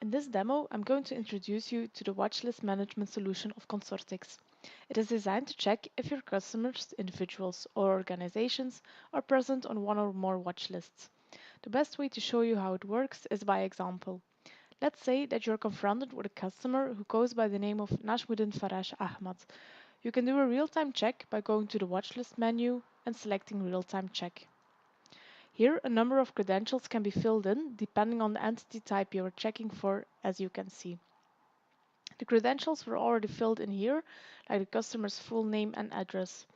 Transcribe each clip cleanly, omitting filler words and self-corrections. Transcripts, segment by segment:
In this demo, I'm going to introduce you to the watchlist management solution of Consortix. It is designed to check if your customers, individuals, or organizations are present on one or more watchlists. The best way to show you how it works is by example. Let's say that you're confronted with a customer who goes by the name of Najmuddin Faraj Ahmad. You can do a real-time check by going to the watchlist menu and selecting real-time check. Here, a number of credentials can be filled in depending on the entity type you are checking for, as you can see. The credentials were already filled in here, like the customer's full name and address.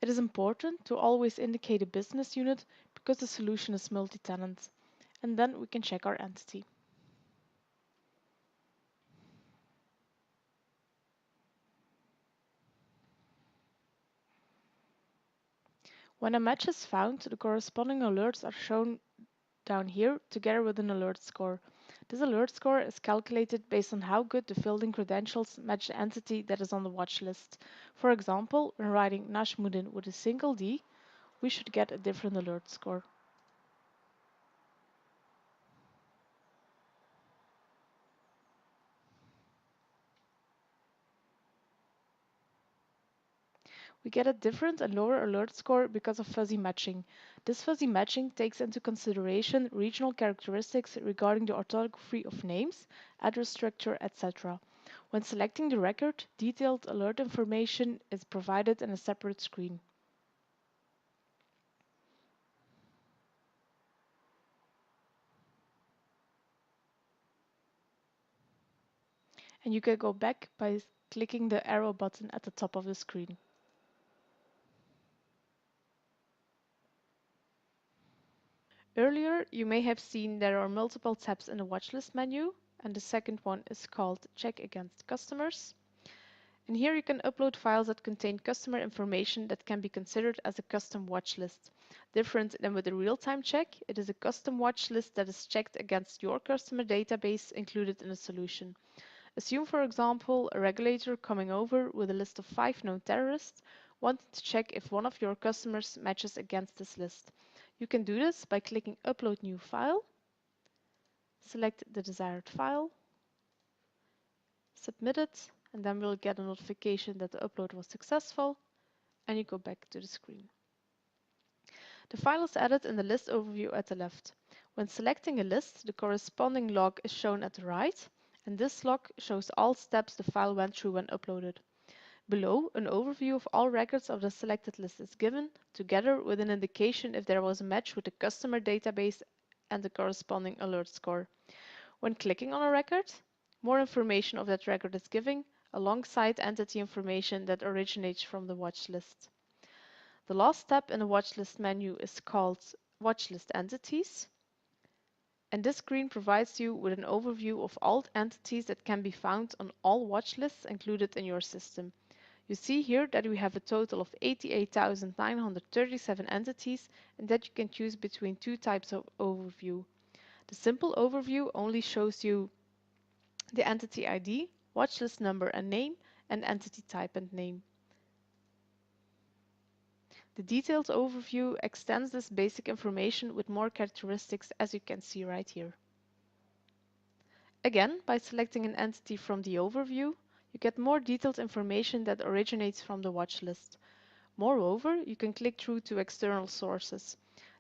It is important to always indicate a business unit because the solution is multi-tenant. And then we can check our entity. When a match is found, the corresponding alerts are shown down here together with an alert score. This alert score is calculated based on how good the filled-in credentials match the entity that is on the watch list. For example, when writing Najmuddin with a single D, we should get a different alert score. We get a different and lower alert score because of fuzzy matching. This fuzzy matching takes into consideration regional characteristics regarding the orthography of names, address structure, etc. When selecting the record, detailed alert information is provided in a separate screen. And you can go back by clicking the arrow button at the top of the screen. Earlier, you may have seen there are multiple tabs in the watchlist menu, and the second one is called Check Against Customers. And here you can upload files that contain customer information that can be considered as a custom watchlist. Different than with a real-time check, it is a custom watchlist that is checked against your customer database included in the solution. Assume, for example, a regulator coming over with a list of 5 known terrorists, wanting to check if one of your customers matches against this list. You can do this by clicking Upload New File, select the desired file, submit it, and then we'll get a notification that the upload was successful, and you go back to the screen. The file is added in the list overview at the left. When selecting a list, the corresponding log is shown at the right, and this log shows all steps the file went through when uploaded. Below, an overview of all records of the selected list is given, together with an indication if there was a match with the customer database and the corresponding alert score. When clicking on a record, more information of that record is given, alongside entity information that originates from the watch list. The last tab in the watchlist menu is called Watchlist Entities, and this screen provides you with an overview of all entities that can be found on all watchlists included in your system. You see here that we have a total of 88,937 entities and that you can choose between two types of overview. The simple overview only shows you the entity ID, watchlist number and name, and entity type and name. The detailed overview extends this basic information with more characteristics, as you can see right here. Again, by selecting an entity from the overview, you get more detailed information that originates from the watch list. Moreover, you can click through to external sources.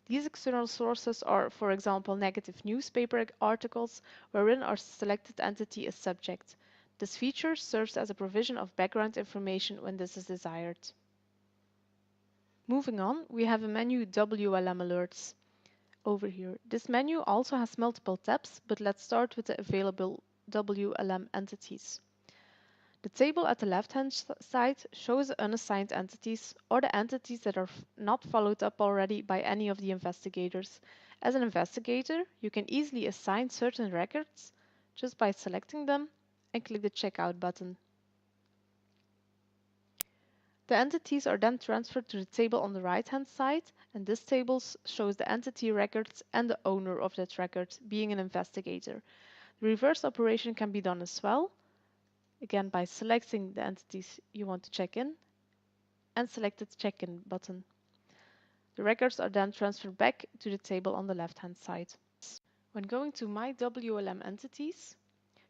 These external sources are, for example, negative newspaper articles wherein our selected entity is subject. This feature serves as a provision of background information when this is desired. Moving on, we have a menu WLM Alerts over here. This menu also has multiple tabs, but let's start with the available WLM entities. The table at the left-hand side shows unassigned entities or the entities that are not followed up already by any of the investigators. As an investigator, you can easily assign certain records just by selecting them and click the Checkout button. The entities are then transferred to the table on the right-hand side, and this table shows the entity records and the owner of that record, being an investigator. The reverse operation can be done as well, again by selecting the entities you want to check in and select the Check-in button. The records are then transferred back to the table on the left-hand side. When going to My WLM Entities,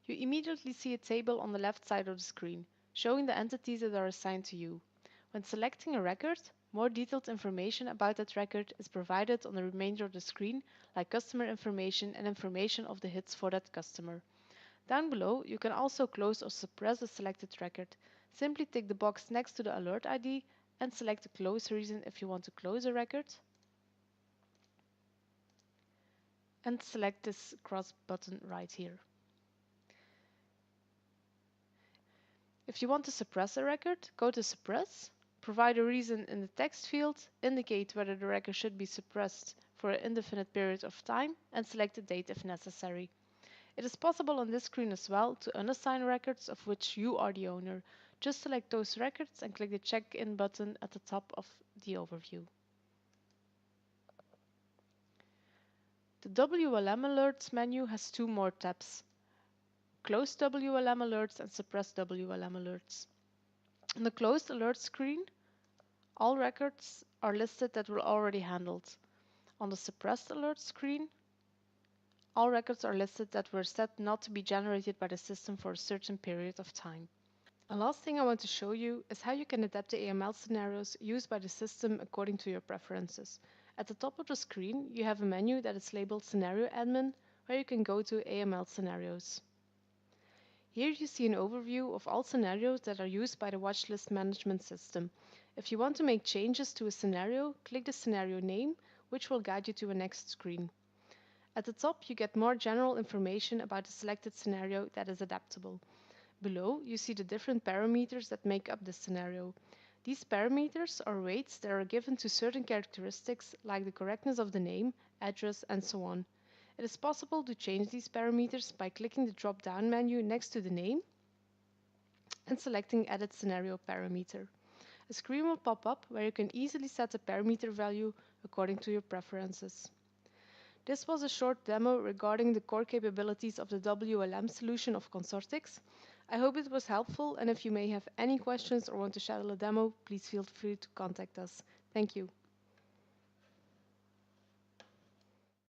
You immediately see a table on the left side of the screen, showing the entities that are assigned to you. When selecting a record, more detailed information about that record is provided on the remainder of the screen, like customer information and information of the hits for that customer. Down below, you can also close or suppress a selected record. Simply tick the box next to the alert ID and select the close reason if you want to close a record, and select this cross button right here. If you want to suppress a record, go to Suppress, provide a reason in the text field, indicate whether the record should be suppressed for an indefinite period of time, and select the date if necessary. It is possible on this screen as well to unassign records of which you are the owner. Just select those records and click the Check-in button at the top of the overview. The WLM Alerts menu has two more tabs: Close WLM Alerts and Suppress WLM Alerts. On the Closed Alert screen, all records are listed that were already handled. On the Suppressed Alert screen, all records are listed that were set not to be generated by the system for a certain period of time. A last thing I want to show you is how you can adapt the AML scenarios used by the system according to your preferences. At the top of the screen, you have a menu that is labeled Scenario Admin, where you can go to AML scenarios. Here you see an overview of all scenarios that are used by the Watchlist management system. If you want to make changes to a scenario, click the scenario name, which will guide you to a next screen. At the top, you get more general information about the selected scenario that is adaptable. Below, you see the different parameters that make up this scenario. These parameters are weights that are given to certain characteristics like the correctness of the name, address, and so on. It is possible to change these parameters by clicking the drop-down menu next to the name and selecting Edit Scenario Parameter. A screen will pop up where you can easily set a parameter value according to your preferences. This was a short demo regarding the core capabilities of the WLM solution of Consortix. I hope it was helpful, and if you may have any questions or want to schedule a demo, please feel free to contact us. Thank you.